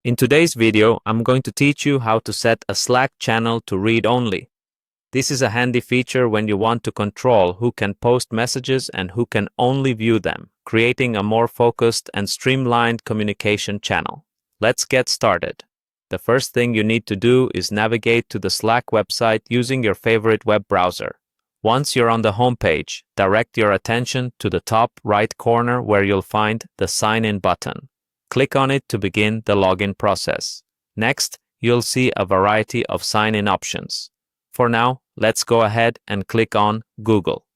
In today's video, I'm going to teach you how to set a Slack channel to read only. This is a handy feature when you want to control who can post messages and who can only view them, creating a more focused and streamlined communication channel. Let's get started. The first thing you need to do is navigate to the Slack website using your favorite web browser. Once you're on the homepage, direct your attention to the top right corner where you'll find the Sign In button. Click on it to begin the login process. Next, you'll see a variety of sign-in options. For now, let's go ahead and click on Google.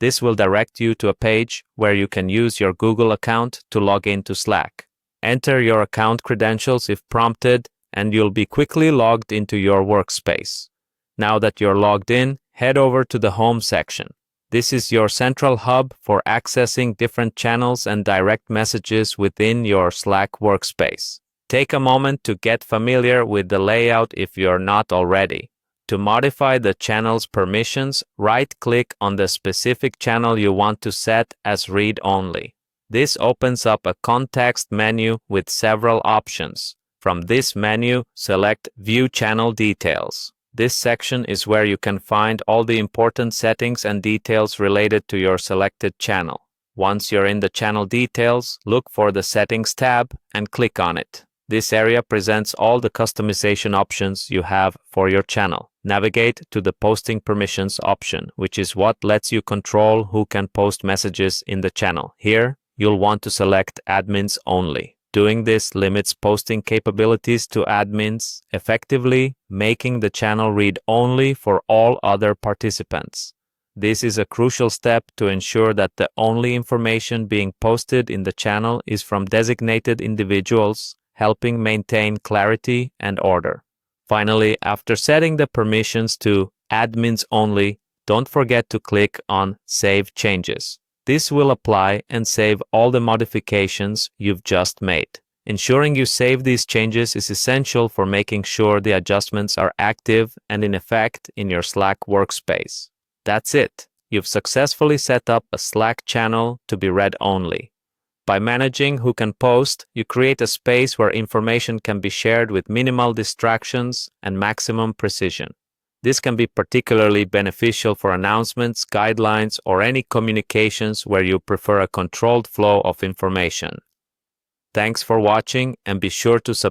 This will direct you to a page where you can use your Google account to log into Slack. Enter your account credentials if prompted, and you'll be quickly logged into your workspace. Now that you're logged in, head over to the Home section. This is your central hub for accessing different channels and direct messages within your Slack workspace. Take a moment to get familiar with the layout if you're not already. To modify the channel's permissions, right-click on the specific channel you want to set as read only. This opens up a context menu with several options. From this menu, select View Channel Details. This section is where you can find all the important settings and details related to your selected channel. Once you're in the channel details, look for the Settings tab and click on it. This area presents all the customization options you have for your channel. Navigate to the Posting Permissions option, which is what lets you control who can post messages in the channel. Here, you'll want to select Admins Only. Doing this limits posting capabilities to admins, effectively making the channel read only for all other participants. This is a crucial step to ensure that the only information being posted in the channel is from designated individuals, helping maintain clarity and order. Finally, after setting the permissions to admins only, don't forget to click on Save Changes. This will apply and save all the modifications you've just made. Ensuring you save these changes is essential for making sure the adjustments are active and in effect in your Slack workspace. That's it. You've successfully set up a Slack channel to be read only. By managing who can post, you create a space where information can be shared with minimal distractions and maximum precision. This can be particularly beneficial for announcements, guidelines, or any communications where you prefer a controlled flow of information. Thanks for watching, and be sure to subscribe